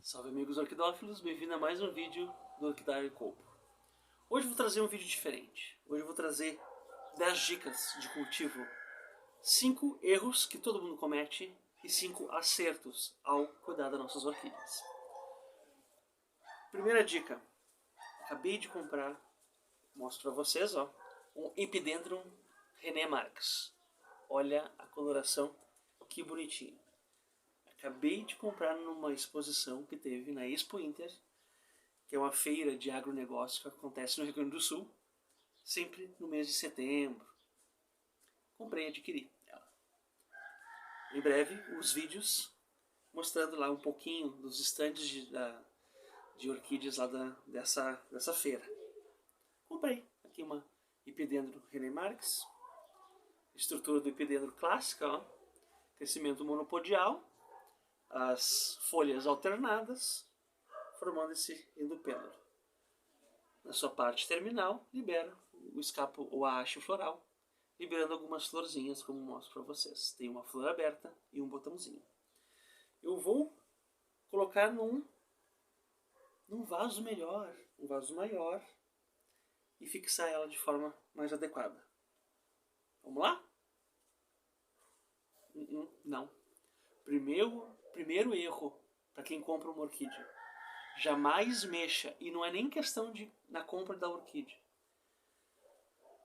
Salve amigos orquidófilos, bem-vindo a mais um vídeo do Orquidário Copo. Hoje eu vou trazer um vídeo diferente. Hoje eu vou trazer 10 dicas de cultivo, 5 erros que todo mundo comete e 5 acertos ao cuidar das nossas orquídeas. Primeira dica, acabei de comprar, mostro para vocês, ó, um Epidendrum René Marx. Olha a coloração, que bonitinho. Acabei de comprar numa exposição que teve na Expo Inter, que é uma feira de agronegócio que acontece no Rio Grande do Sul, sempre no mês de setembro. Comprei e adquiri ela. Em breve, os vídeos mostrando lá um pouquinho dos estandes de orquídeas lá dessa feira. Comprei aqui uma Epidendrum René Marx, estrutura do Epidendrum clássica, ó, crescimento monopodial, as folhas alternadas, formando esse endopêndulo. Na sua parte terminal, libera o escapo ou a haste floral, liberando algumas florzinhas, como mostro para vocês. Tem uma flor aberta e um botãozinho. Eu vou colocar num vaso melhor, um vaso maior, e fixar ela de forma mais adequada. Vamos lá? Não. Primeiro erro para quem compra uma orquídea. Jamais mexa, e não é nem questão na compra da orquídea.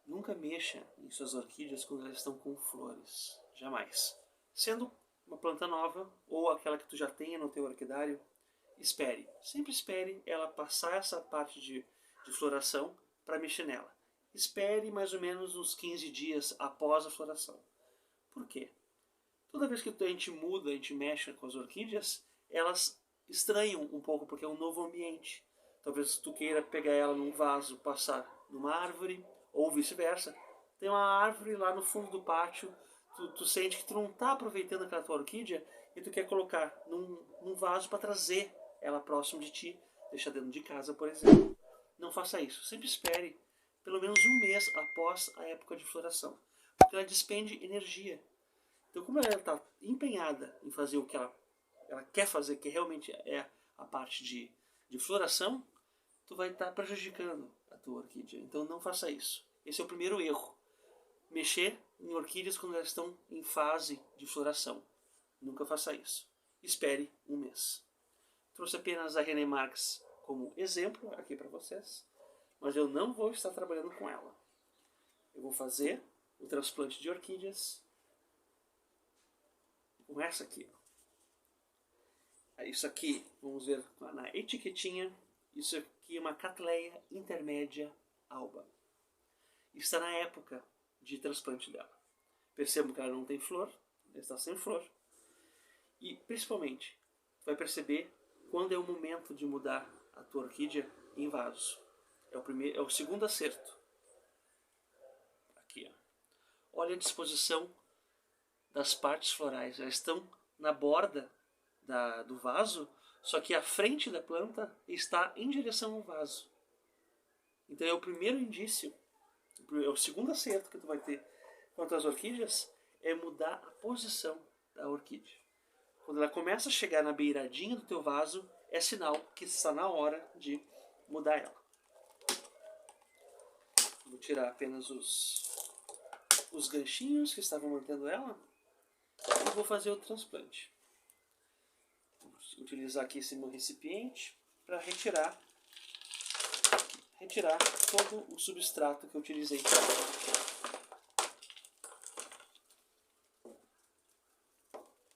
Nunca mexa em suas orquídeas quando elas estão com flores. Jamais. Sendo uma planta nova ou aquela que tu já tenha no teu orquidário, espere. Sempre espere ela passar essa parte de floração para mexer nela. Espere mais ou menos uns 15 dias após a floração. Por quê? Toda vez que a gente muda, a gente mexe com as orquídeas, elas estranham um pouco porque é um novo ambiente. Talvez tu queira pegar ela num vaso, passar numa árvore, ou vice-versa. Tem uma árvore lá no fundo do pátio, tu sente que tu não está aproveitando aquela tua orquídea e tu quer colocar num vaso para trazer ela próximo de ti, deixar dentro de casa, por exemplo. Não faça isso. Sempre espere pelo menos um mês após a época de floração, porque ela despende energia. Então, como ela está empenhada em fazer o que ela quer fazer, que realmente é a parte de floração, tu vai estar prejudicando a tua orquídea. Então, não faça isso. Esse é o primeiro erro. Mexer em orquídeas quando elas estão em fase de floração. Nunca faça isso. Espere um mês. Trouxe apenas a René Marx como exemplo aqui para vocês, mas eu não vou estar trabalhando com ela. Eu vou fazer o transplante de orquídeas com essa aqui. Isso aqui, vamos ver na etiquetinha, isso aqui é uma Cattleya intermédia alba. Está na época de transplante dela. Percebo que ela não tem flor, ela está sem flor. E principalmente, vai perceber quando é o momento de mudar a tua orquídea em vaso. É o segundo acerto. Aqui, ó. Olha a disposição das partes florais. Elas estão na borda do vaso, só que a frente da planta está em direção ao vaso. Então é o primeiro indício, é o segundo acerto que tu vai ter quanto às orquídeas, é mudar a posição da orquídea. Quando ela começa a chegar na beiradinha do teu vaso, é sinal que está na hora de mudar ela. Vou tirar apenas os ganchinhos que estavam mantendo ela e vou fazer o transplante. Vou utilizar aqui esse meu recipiente para retirar todo o substrato que eu utilizei.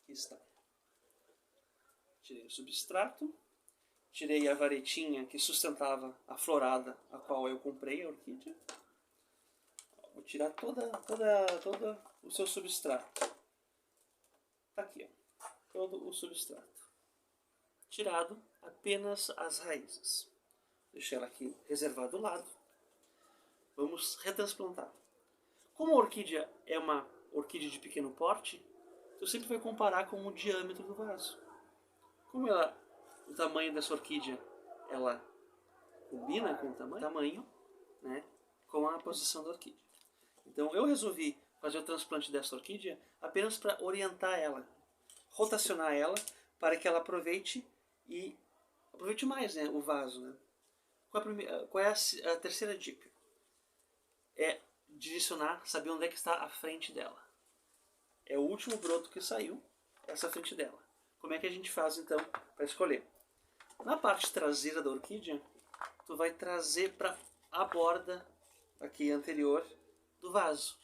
Aqui está. Tirei o substrato, tirei a varetinha que sustentava a florada a qual eu comprei a orquídea. Vou tirar todo o seu substrato. Tá aqui, ó, todo o substrato. Tirado apenas as raízes. Deixei ela aqui reservada do lado. Vamos retransplantar. Como a orquídea é uma orquídea de pequeno porte, você sempre vai comparar com o diâmetro do vaso. Como o tamanho dessa orquídea ela combina com o tamanho, né, com a posição da orquídea. Então eu resolvi fazer o transplante dessa orquídea apenas para orientar ela, rotacionar ela, para que ela aproveite mais, né, o vaso. Né? Qual é a terceira dica? É direcionar, saber onde é que está a frente dela. É o último broto que saiu, essa frente dela. Como é que a gente faz então para escolher? Na parte traseira da orquídea, tu vai trazer para a borda aqui anterior do vaso,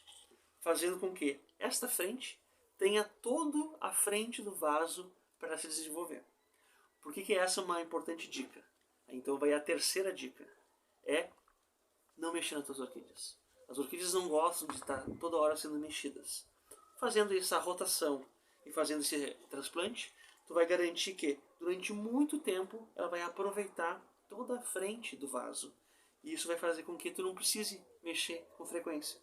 fazendo com que esta frente tenha toda a frente do vaso para se desenvolver. Por que essa é uma importante dica? Então vai a terceira dica, é não mexer nas tuas orquídeas. As orquídeas não gostam de estar toda hora sendo mexidas. Fazendo essa rotação e fazendo esse transplante, tu vai garantir que durante muito tempo ela vai aproveitar toda a frente do vaso. E isso vai fazer com que tu não precise mexer com frequência.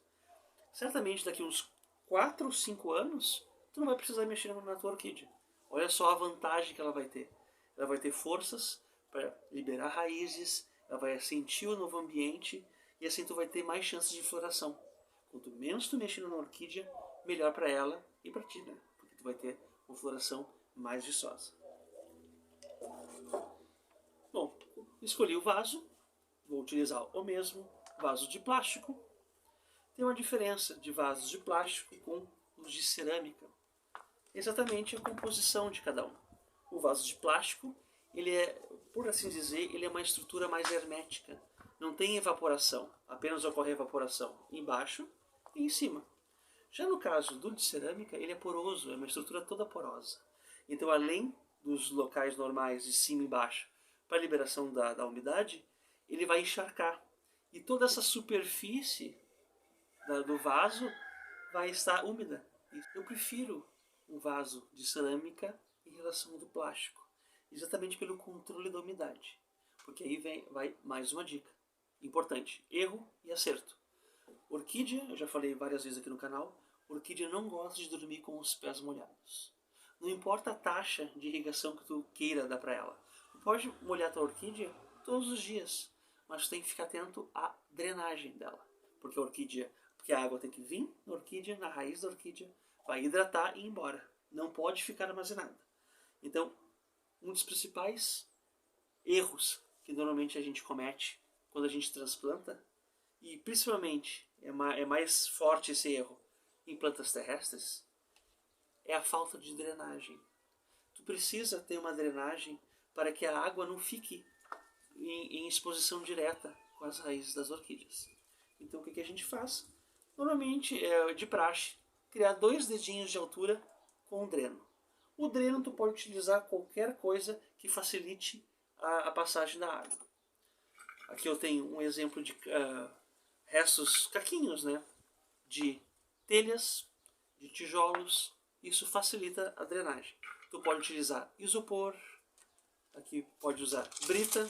Certamente daqui uns 4 ou 5 anos, tu não vai precisar mexer na tua orquídea. Olha só a vantagem que ela vai ter. Ela vai ter forças para liberar raízes, ela vai sentir o novo ambiente e assim tu vai ter mais chances de floração. Quanto menos tu mexer na orquídea, melhor para ela e para ti, né? Porque tu vai ter uma floração mais viçosa. Bom, escolhi o vaso, vou utilizar o mesmo vaso de plástico. Tem uma diferença de vasos de plástico com os de cerâmica. Exatamente a composição de cada um. O vaso de plástico, ele é, por assim dizer, ele é uma estrutura mais hermética. Não tem evaporação, apenas ocorre evaporação embaixo e em cima. Já no caso do de cerâmica, ele é poroso, é uma estrutura toda porosa. Então, além dos locais normais de cima e embaixo para a liberação da umidade, ele vai encharcar. E toda essa superfície do vaso vai estar úmida. Eu prefiro um vaso de cerâmica em relação ao do plástico, exatamente pelo controle da umidade. Porque aí vai mais uma dica importante: erro e acerto. Orquídea, eu já falei várias vezes aqui no canal, orquídea não gosta de dormir com os pés molhados. Não importa a taxa de irrigação que tu queira dar para ela. Tu pode molhar tua orquídea todos os dias, mas tu tem que ficar atento à drenagem dela. Porque a água tem que vir na orquídea, na raiz da orquídea, vai hidratar e ir embora. Não pode ficar armazenada. Então, um dos principais erros que normalmente a gente comete quando a gente transplanta, e principalmente é mais forte esse erro em plantas terrestres, é a falta de drenagem. Tu precisa ter uma drenagem para que a água não fique em exposição direta com as raízes das orquídeas. Então o que a gente faz? Normalmente é de praxe criar 2 dedinhos de altura com um dreno. O dreno tu pode utilizar qualquer coisa que facilite a passagem da água. Aqui eu tenho um exemplo de restos, caquinhos, né, de telhas, de tijolos. Isso facilita a drenagem. Tu pode utilizar isopor, aqui pode usar brita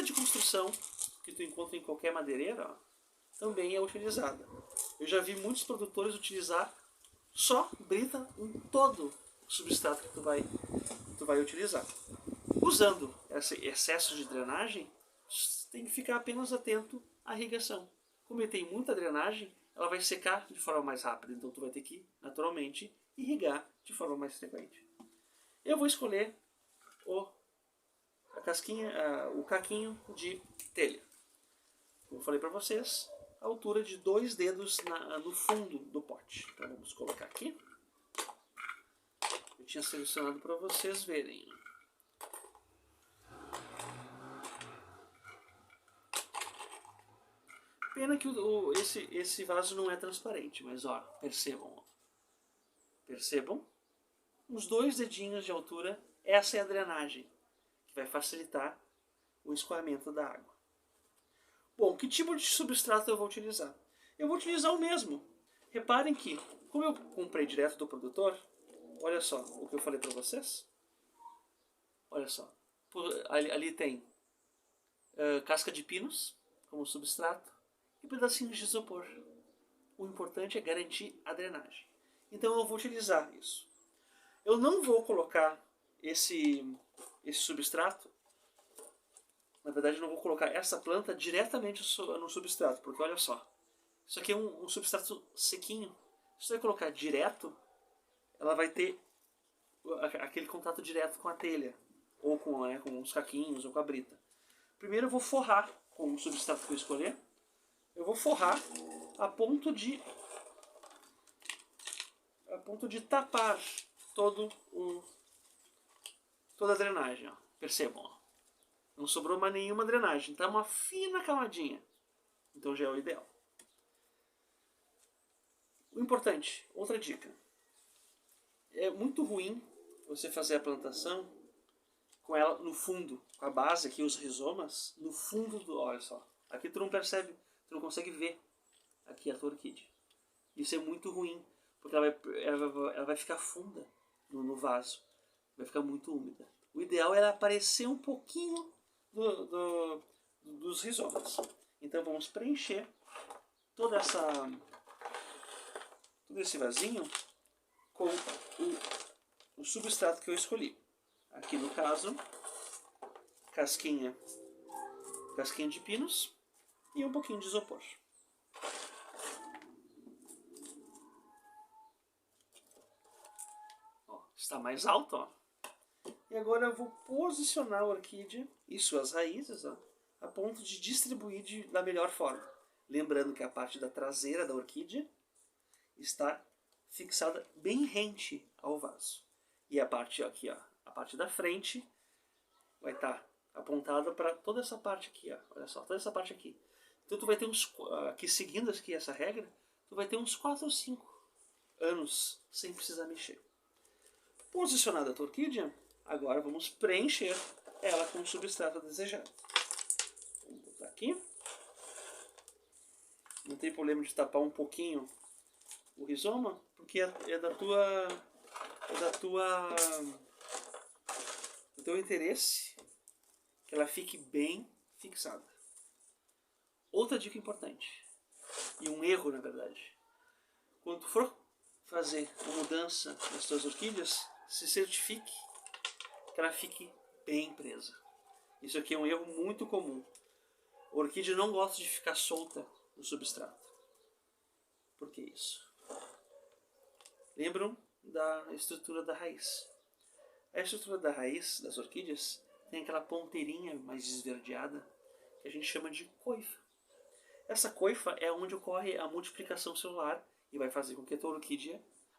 de construção, que tu encontra em qualquer madeireira, ó, também é utilizada. Eu já vi muitos produtores utilizar só brita em todo o substrato que tu vai utilizar. Usando esse excesso de drenagem, tem que ficar apenas atento à irrigação. Como ele tem muita drenagem, ela vai secar de forma mais rápida, então tu vai ter que, naturalmente, irrigar de forma mais frequente. Eu vou escolher o caquinho de telha. Como eu falei para vocês, a altura de 2 dedos no fundo do pote. Então vamos colocar aqui. Eu tinha selecionado para vocês verem. Pena que esse vaso não é transparente, mas ó, percebam. Percebam? Uns 2 dedinhos de altura, essa é a drenagem, que vai facilitar o escoamento da água. Bom, que tipo de substrato eu vou utilizar? Eu vou utilizar o mesmo. Reparem que, como eu comprei direto do produtor, olha só o que eu falei para vocês. Olha só, ali tem casca de pinos como substrato e pedacinhos de isopor. O importante é garantir a drenagem. Então eu vou utilizar isso. Eu não vou colocar esse substrato, na verdade eu não vou colocar essa planta diretamente no substrato, porque olha só, isso aqui é um substrato sequinho, Se você colocar direto, ela vai ter aquele contato direto com a telha, ou com os caquinhos, ou com a brita. Primeiro eu vou forrar com o substrato que eu escolher. Eu vou forrar a ponto de tapar toda a drenagem. Ó. Percebam, ó. Não sobrou mais nenhuma drenagem, está uma fina camadinha. Então já é o ideal. O importante, outra dica. É muito ruim você fazer a plantação com ela no fundo, com a base aqui, os rizomas, no fundo do... Olha só, aqui tu não percebe, tu não consegue ver aqui a tua orquídea. Isso é muito ruim, porque ela vai ficar funda no vaso, vai ficar muito úmida. O ideal é ela aparecer um pouquinho dos rizomas. Então vamos preencher todo esse vasinho com o substrato que eu escolhi. Aqui no caso, casquinha de pinos e um pouquinho de isopor. Ó, está mais alto, ó. E agora eu vou posicionar a orquídea e suas raízes, ó, a ponto de distribuir da melhor forma. Lembrando que a parte da traseira da orquídea está fixada bem rente ao vaso. E a parte aqui, ó, a parte da frente vai estar apontada para toda essa parte aqui, ó. Olha só, toda essa parte aqui. Então tu vai ter aqui seguindo aqui essa regra, tu vai ter uns 4 ou 5 anos sem precisar mexer. Posicionada a tua orquídea, agora vamos preencher ela com o substrato desejado. Vamos botar aqui. Não tem problema de tapar um pouquinho o rizoma, porque é do teu interesse que ela fique bem fixada. Outra dica importante, e um erro na verdade, quando tu for fazer a mudança das tuas orquídeas, se certifique que ela fique bem presa. Isso aqui é um erro muito comum. A orquídea não gosta de ficar solta no substrato. Por que isso? Lembram da estrutura da raiz? A estrutura da raiz das orquídeas tem aquela ponteirinha mais esverdeada que a gente chama de coifa. Essa coifa é onde ocorre a multiplicação celular e vai fazer com que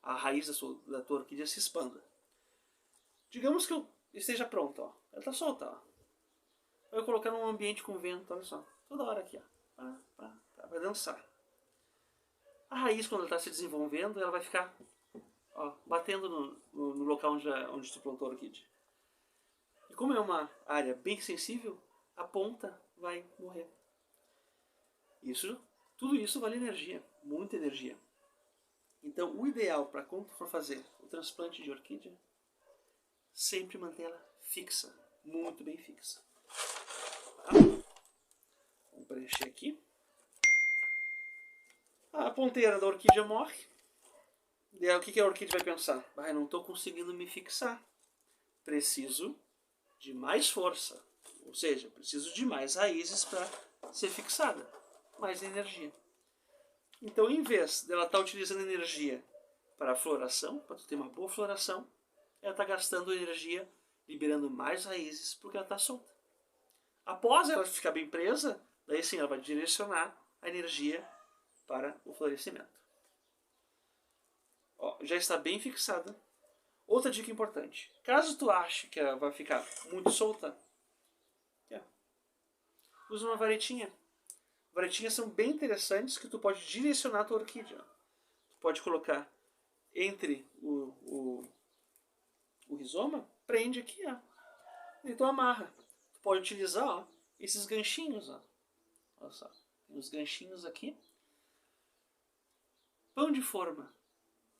a raiz da tua orquídea se expanda. Digamos que eu esteja pronto, ó. Ela está solta, ó. Vai colocar num ambiente com vento, olha só. Toda hora aqui, ó. Vai dançar. A raiz, quando ela está se desenvolvendo, ela vai ficar, ó, batendo no local onde tu plantou a orquídea. E como é uma área bem sensível, a ponta vai morrer. Tudo isso vale energia, muita energia. Então, o ideal para quando tu for fazer o transplante de orquídea, sempre mantê-la fixa, muito bem fixa. Tá? Vamos preencher aqui. A ponteira da orquídea morre. E aí, o que a orquídea vai pensar? Eu não estou conseguindo me fixar. Preciso de mais força. Ou seja, preciso de mais raízes para ser fixada. Mais energia. Então, em vez dela estar utilizando energia para a floração, para tu ter uma boa floração, ela está gastando energia, liberando mais raízes, porque ela está solta. Após ela ficar bem presa, daí sim ela vai direcionar a energia para o florescimento. Ó, já está bem fixada. Outra dica importante. Caso tu ache que ela vai ficar muito solta, usa uma varetinha. Varetinhas são bem interessantes que tu pode direcionar a tua orquídea. Tu pode colocar entre o rizoma, prende aqui, ó. E tu amarra. Tu pode utilizar, ó, esses ganchinhos, ó. Olha só. Tem os ganchinhos aqui. Pão de forma.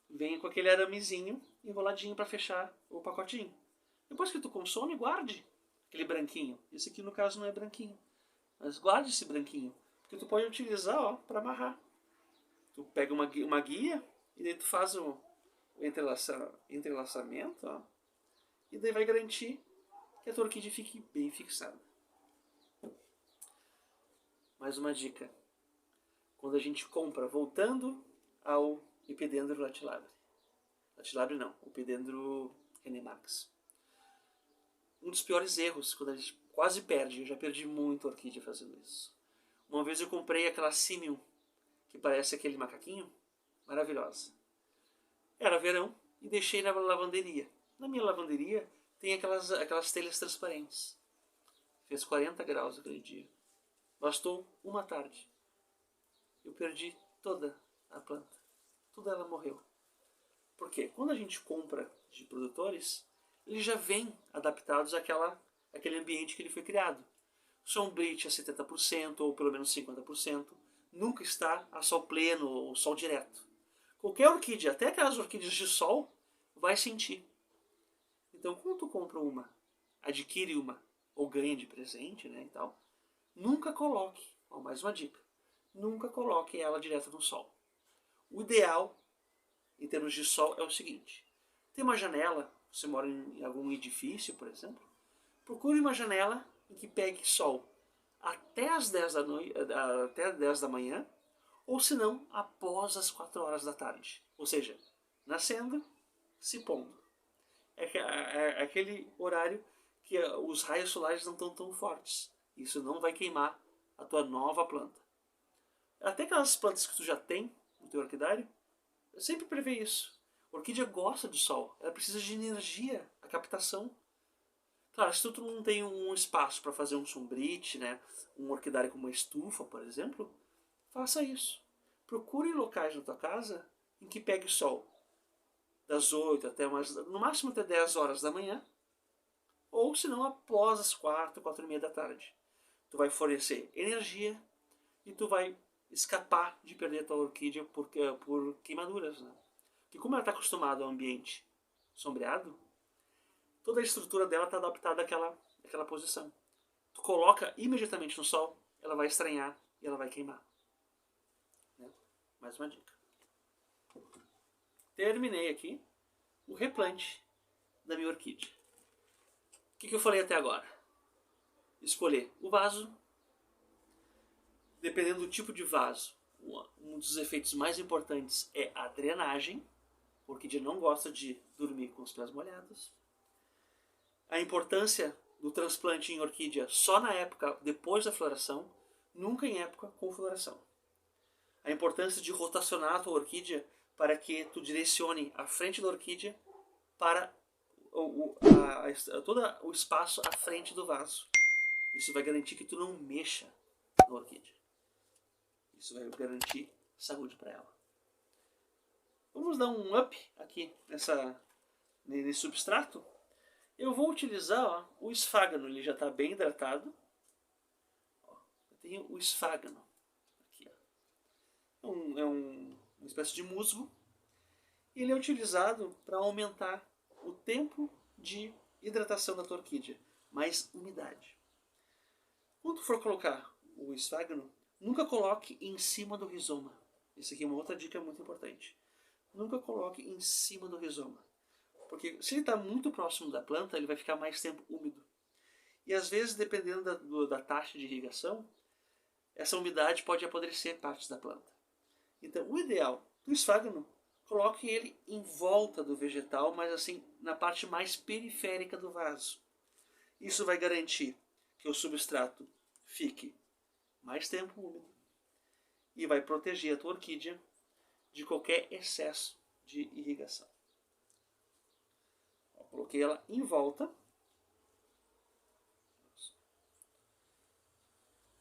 Vem com aquele aramezinho enroladinho para fechar o pacotinho. Depois que tu consome, guarde aquele branquinho. Esse aqui no caso não é branquinho. Mas guarde esse branquinho. Porque tu pode utilizar para amarrar. Tu pega uma guia e daí tu faz o entrelaçamento, ó, e daí vai garantir que a tua orquídea fique bem fixada. Mais uma dica. Quando a gente compra, voltando ao Epidendro latilabre. Latilabre não, Epidendro René-Marx. Um dos piores erros, quando a gente quase perde, eu já perdi muito orquídea fazendo isso. Uma vez eu comprei aquela Simium, que parece aquele macaquinho, maravilhosa. Era verão e deixei na lavanderia. Na minha lavanderia tem aquelas telhas transparentes. Fez 40 graus aquele dia. Bastou uma tarde. Eu perdi toda a planta. Toda ela morreu. Por quê? Quando a gente compra de produtores, eles já vêm adaptados àquele ambiente que ele foi criado. Sombrite a 70% ou pelo menos 50%. Nunca está a sol pleno ou sol direto. Qualquer orquídea, até aquelas orquídeas de sol, vai sentir. Então, quando tu compra uma, adquire uma, ou ganha de presente, né, e tal, nunca coloque, ó, mais uma dica, nunca coloque ela direto no sol. O ideal, em termos de sol, é o seguinte: tem uma janela, você mora em algum edifício, por exemplo, procure uma janela em que pegue sol até as 10 da noite, até 10 da manhã, ou se não, após as 4 horas da tarde. Ou seja, nascendo, se pondo. É aquele horário que os raios solares não estão tão fortes. Isso não vai queimar a tua nova planta. Até aquelas plantas que tu já tem no teu orquidário, eu sempre prevê isso. A orquídea gosta de sol, ela precisa de energia, a captação. Claro, se tu não tem um espaço para fazer um sombrite, né, um orquidário com uma estufa, por exemplo, faça isso. Procure locais na tua casa em que pegue sol. Das 8 até no máximo até 10 horas da manhã. Ou se não, após as 4, 4 e meia da tarde. Tu vai fornecer energia e tu vai escapar de perder a tua orquídea por queimaduras. Né? Porque como ela está acostumada ao ambiente sombreado, toda a estrutura dela está adaptada àquela posição. Tu coloca imediatamente no sol, ela vai estranhar e ela vai queimar. Né? Mais uma dica. Terminei aqui o replante da minha orquídea. O que eu falei até agora? Escolher o vaso. Dependendo do tipo de vaso, um dos efeitos mais importantes é a drenagem. A orquídea não gosta de dormir com os pés molhados. A importância do transplante em orquídea só na época depois da floração, nunca em época com floração. A importância de rotacionar a tua orquídea para que tu direcione a frente da orquídea para todo o espaço à frente do vaso. Isso vai garantir que tu não mexa na orquídea. Isso vai garantir saúde para ela. Vamos dar um up aqui nesse substrato. Eu vou utilizar o esfágano, ele já está bem hidratado. Eu tenho o esfágano. Aqui, ó. Uma espécie de musgo. Ele é utilizado para aumentar o tempo de hidratação da tua orquídea, mais umidade. Quando for colocar o esfágano, nunca coloque em cima do rizoma. Isso aqui é uma outra dica muito importante. Nunca coloque em cima do rizoma. Porque se ele está muito próximo da planta, ele vai ficar mais tempo úmido. E às vezes, dependendo da taxa de irrigação, essa umidade pode apodrecer partes da planta. Então, o ideal do esfágano, coloque ele em volta do vegetal, mas assim, na parte mais periférica do vaso. Isso vai garantir que o substrato fique mais tempo úmido e vai proteger a tua orquídea de qualquer excesso de irrigação. Coloquei ela em volta.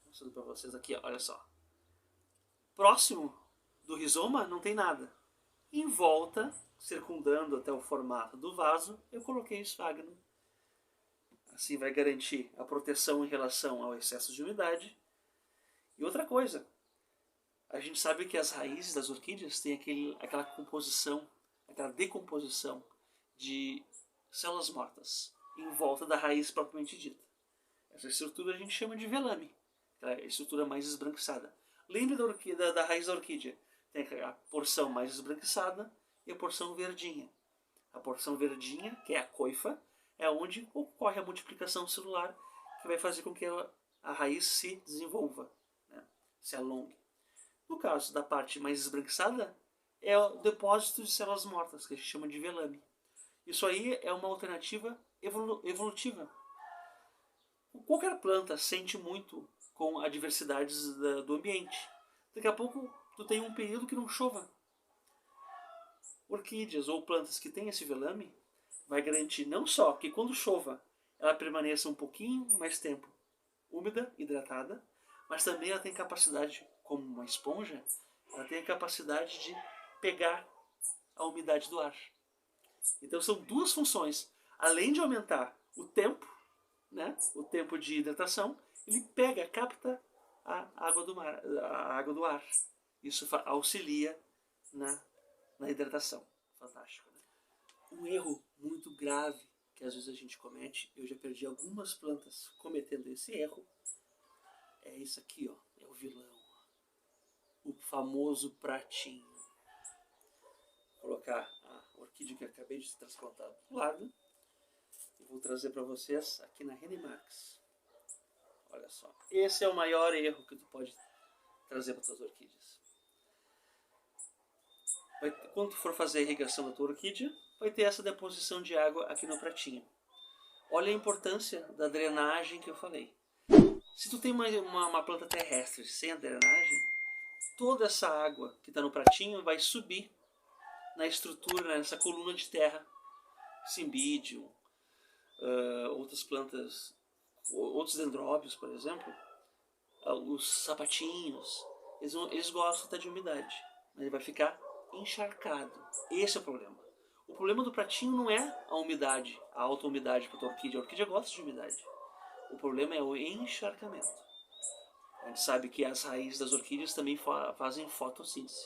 Mostrando para vocês aqui, ó, olha só. Próximo do rizoma não tem nada. Em volta, circundando até o formato do vaso, eu coloquei o esfágano. Assim vai garantir a proteção em relação ao excesso de umidade. E outra coisa, a gente sabe que as raízes das orquídeas têm aquela composição, aquela decomposição de células mortas em volta da raiz propriamente dita. Essa estrutura a gente chama de velame, aquela estrutura mais esbranquiçada. Lembre da raiz da orquídea. Tem a porção mais esbranquiçada e a porção verdinha. A porção verdinha, que é a coifa, é onde ocorre a multiplicação celular, que vai fazer com que a raiz se desenvolva, né? Se alongue. No caso da parte mais esbranquiçada, é o depósito de células mortas, que a gente chama de velame. Isso aí é uma alternativa evolutiva. Qualquer planta sente muito com adversidades do ambiente. Daqui a pouco tu tem um período que não chova. Orquídeas ou plantas que têm esse velame vai garantir não só que quando chova ela permaneça um pouquinho mais tempo úmida, hidratada, mas também ela tem capacidade, como uma esponja, ela tem a capacidade de pegar a umidade do ar. Então são duas funções. Além de aumentar o tempo, né, o tempo de hidratação, ele pega, capta a água do mar, a água do ar. Isso auxilia na hidratação. Fantástico, né? Um erro muito grave que às vezes a gente comete, eu já perdi algumas plantas cometendo esse erro, é isso aqui, ó, é o vilão. O famoso pratinho. Vou colocar a orquídea que eu acabei de transplantar do lado. E vou trazer para vocês aqui na Renimax. Olha só. Esse é o maior erro que tu pode trazer para tuas orquídeas. Quando tu for fazer a irrigação da tua orquídea, vai ter essa deposição de água aqui no pratinho. Olha a importância da drenagem que eu falei. Se tu tem uma planta terrestre sem a drenagem, toda essa água que está no pratinho vai subir na estrutura, nessa coluna de terra. Cymbidium, outras plantas, outros dendróbios, por exemplo, os sapatinhos, eles gostam até de umidade, mas ele vai ficar encharcado. Esse é o problema. O problema do pratinho não é a umidade, a alta umidade para a orquídea. A orquídea gosta de umidade. O problema é o encharcamento. A gente sabe que as raízes das orquídeas também fazem fotossíntese.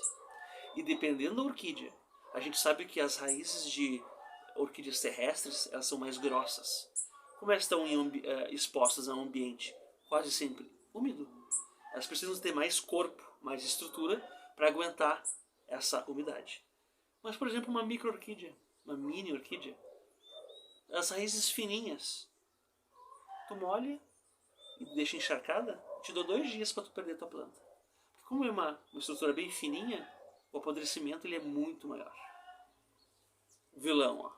E dependendo da orquídea, a gente sabe que as raízes de orquídeas terrestres elas são mais grossas. Como elas estão expostas a um ambiente quase sempre úmido, elas precisam ter mais corpo, mais estrutura para aguentar essa umidade. Mas, por exemplo, uma micro-orquídea, uma mini-orquídea, as raízes fininhas, tu molha e deixa encharcada, te dou 2 dias para tu perder tua planta. Porque como é uma estrutura bem fininha, o apodrecimento ele é muito maior. O vilão, ó.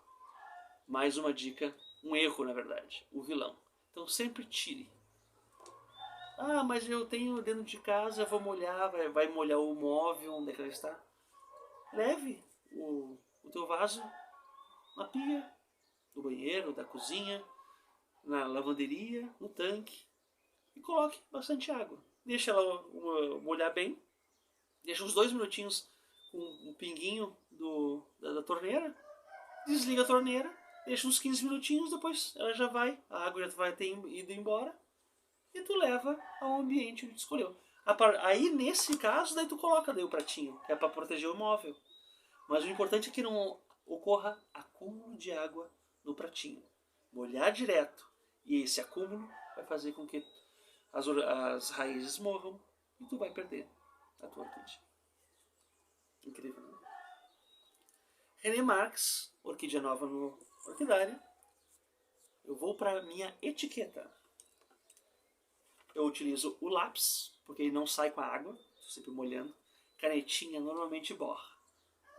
Mais uma dica, um erro na verdade, o vilão. Então sempre tire. Ah, mas eu tenho dentro de casa, eu vou molhar, vai molhar o móvel, onde é que ela está? Leve o teu vaso na pia, no banheiro, da cozinha, na lavanderia, no tanque e coloque bastante água. Deixa ela molhar bem, deixa uns 2 minutinhos com um pinguinho da torneira, desliga a torneira, deixa uns 15 minutinhos, depois ela já vai, a água já vai ter ido embora e tu leva ao ambiente que tu escolheu. Aí nesse caso, daí tu coloca daí o pratinho, que é para proteger o móvel. Mas o importante é que não ocorra acúmulo de água no pratinho. Molhar direto e esse acúmulo vai fazer com que as raízes morram e tu vai perder a tua orquídea. Incrível, né? René Marx, orquídea nova no orquidário. Eu vou para a minha etiqueta. Eu utilizo o lápis, porque ele não sai com a água, estou sempre molhando. Canetinha normalmente borra.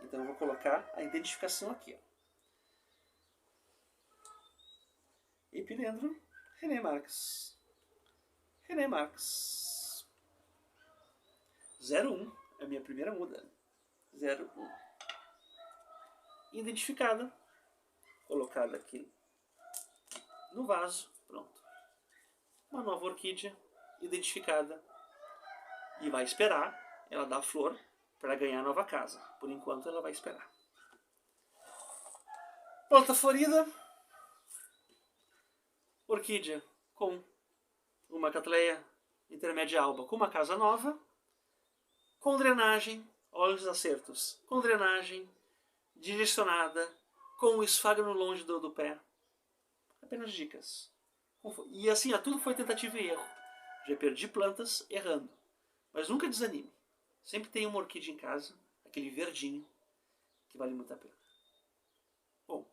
Então eu vou colocar a identificação aqui. Ó. Epidendro, René Marx. René Marx. 01 é a minha primeira muda. 01. Identificada. Colocada aqui no vaso. Pronto. Uma nova orquídea identificada. E vai esperar ela dar flor para ganhar nova casa. Por enquanto ela vai esperar. Planta florida. Orquídea com uma catleia intermédia alba com uma casa nova. Com drenagem, olha os acertos. Com drenagem, direcionada, com o esfagno longe do pé. Apenas dicas. E assim, tudo foi tentativa e erro. Já perdi plantas errando. Mas nunca desanime. Sempre tem uma orquídea em casa, aquele verdinho, que vale muito a pena. Bom,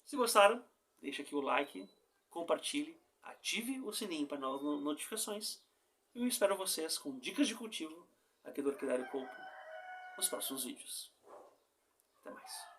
se gostaram, deixa aqui o like, compartilhe, ative o sininho para novas notificações. E eu espero vocês com dicas de cultivo aqui do Orquidário Copo nos próximos vídeos. Até mais.